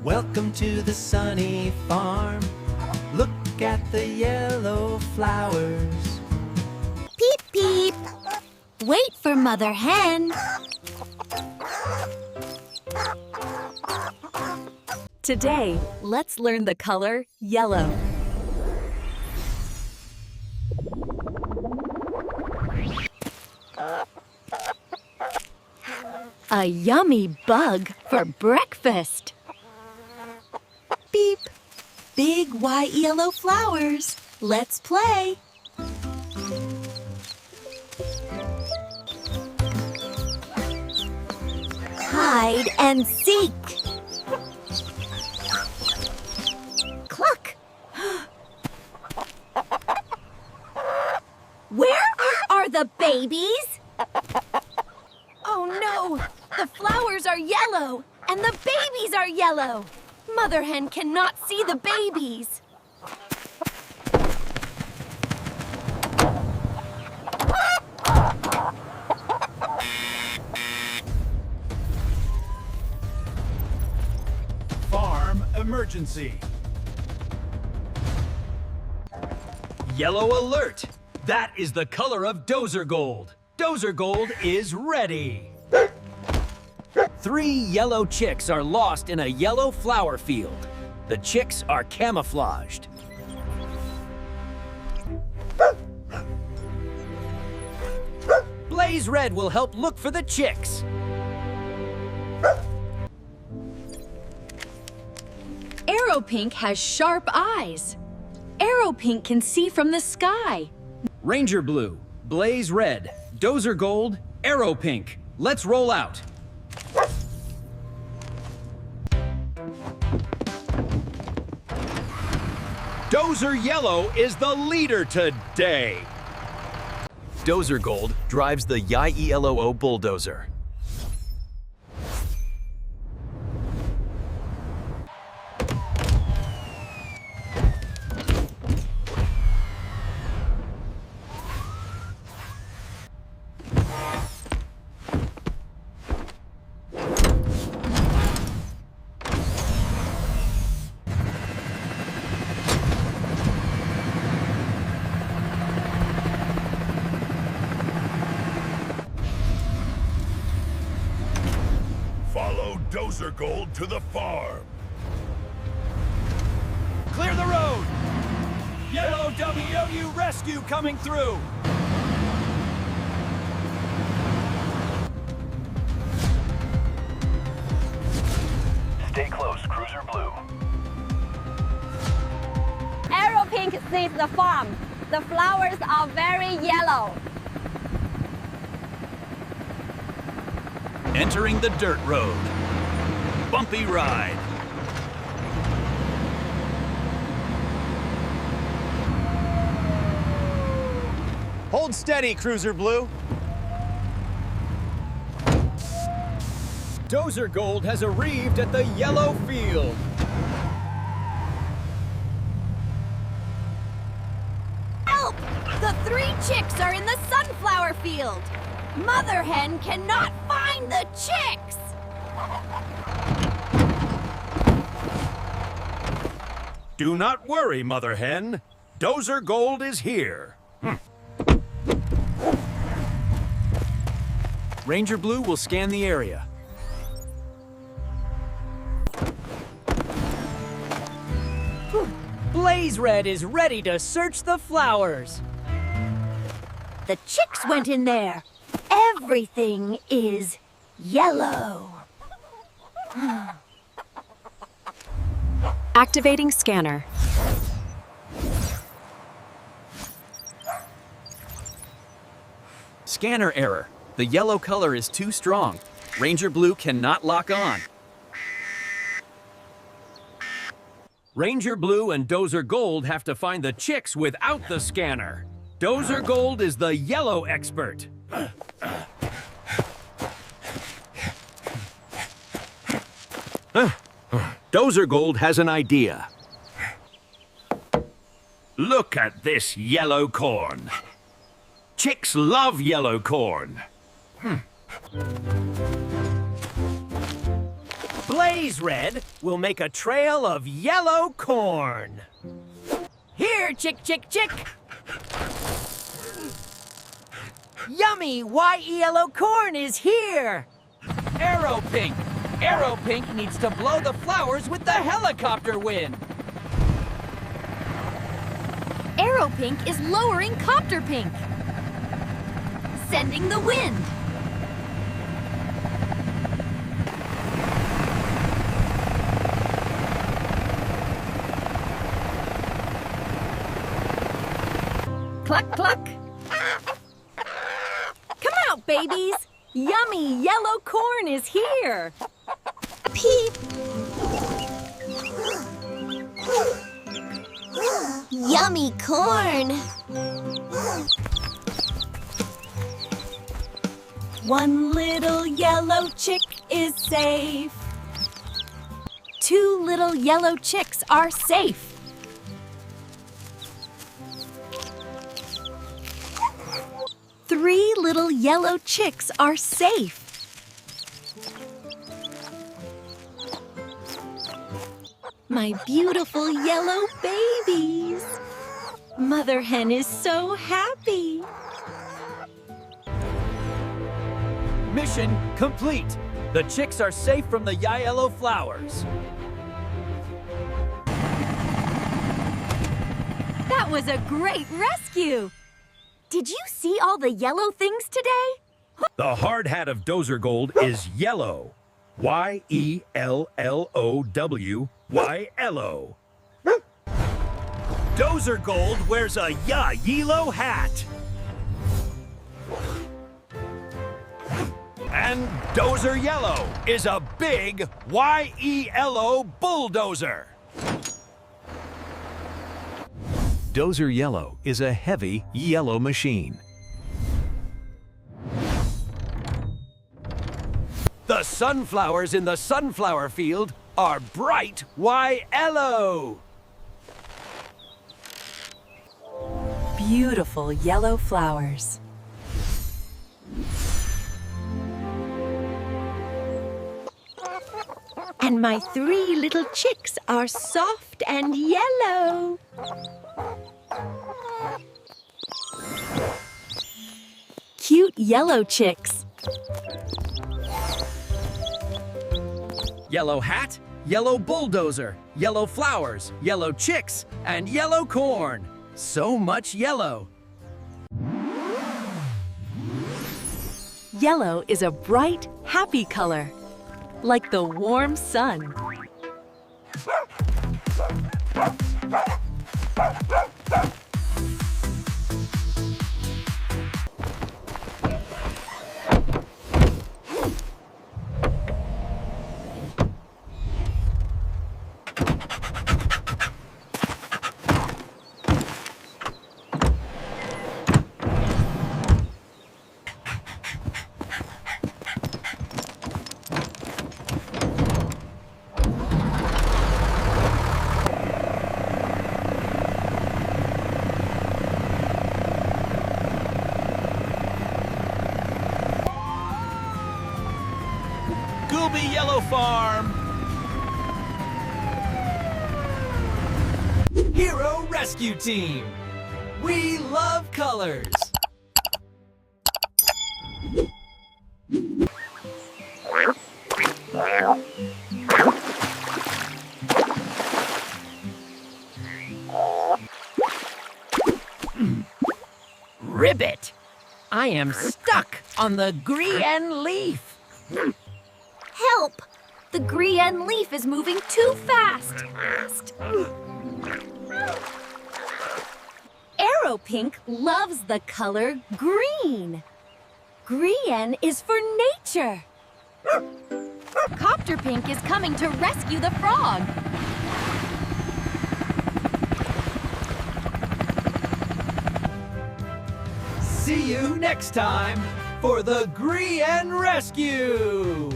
Welcome to the sunny farm. Look at the yellow flowers. Peep, peep. Wait for Mother Hen. Today, let's learn the color yellow. A yummy bug for breakfast. Beep. Big white yellow flowers. Let's play. Hide and seek. Cluck. Where are the babies? Oh no! The flowers are yellow, and the babies are yellow. Mother Hen cannot see the babies. Farm emergency. Yellow alert! That is the color of DozerGold. DozerGold is ready. 3 yellow chicks are lost in a yellow flower field. The chicks are camouflaged. Blaze Red will help look for the chicks. Arrow Pink has sharp eyes. Arrow Pink can see from the sky. Ranger Blue, Blaze Red, DozerGold, Arrow Pink. Let's roll out. Dozer Yellow is the leader today. DozerGold drives the Yellow Bulldozer. Follow DozerGold to the farm. Clear the road! Yellow WOU rescue coming through! Stay close, Cruiser Blue. Arrow Pink sees the farm. The flowers are very yellow. Entering the dirt road. Bumpy ride. Hold steady, Cruiser Blue. DozerGold has arrived at the yellow field. Help! The 3 chicks are in the sunflower field. Mother Hen cannot find the chicks. Do not worry, Mother Hen. DozerGold is here. Ranger Blue will scan the area. Blaze Red is ready to search the flowers. The chicks went in there. Everything is yellow. Activating scanner. Scanner error. The yellow color is too strong. Ranger Blue cannot lock on. Ranger Blue and DozerGold have to find the chicks without the scanner. DozerGold is the yellow expert. DozerGold has an idea. Look at this yellow corn. Chicks love yellow blaze red will make a trail of yellow corn. Here, chick, chick, chick. Yummy white yellow corn is here. Arrow Pink. Arrow Pink needs to blow the flowers with the helicopter wind. Arrow Pink is lowering Copter Pink, sending the wind. Cluck, cluck. Come out, babies. Yummy yellow corn is here. Peep. Yummy corn. One little yellow chick is safe. Two little yellow chicks are safe. Three little yellow chicks are safe. My beautiful yellow babies. Mother Hen is so happy. Mission complete. The chicks are safe from the yellow flowers. That was a great rescue. Did you see all the yellow things today? The hard hat of DozerGold is yellow. Y-E-L-L-O-W, Y-L-O. DozerGold wears a yellow hat. And Dozer Yellow is a big Yellow bulldozer. Dozer Yellow is a heavy yellow machine. The sunflowers in the sunflower field are bright yellow. Beautiful yellow flowers. And my three little chicks are soft and yellow. Cute yellow chicks. Yellow hat, yellow bulldozer, yellow flowers, yellow chicks, and yellow corn. So much yellow. Yellow is a bright, happy color, like the warm sun. Yellow Farm. Hero Rescue Team. We love colors. Ribbit! I am stuck on the green leaf. Help! The green leaf is moving too fast. Arrow Pink loves the color green. Green is for nature. Copter Pink is coming to rescue the frog. See you next time for the Green Rescue!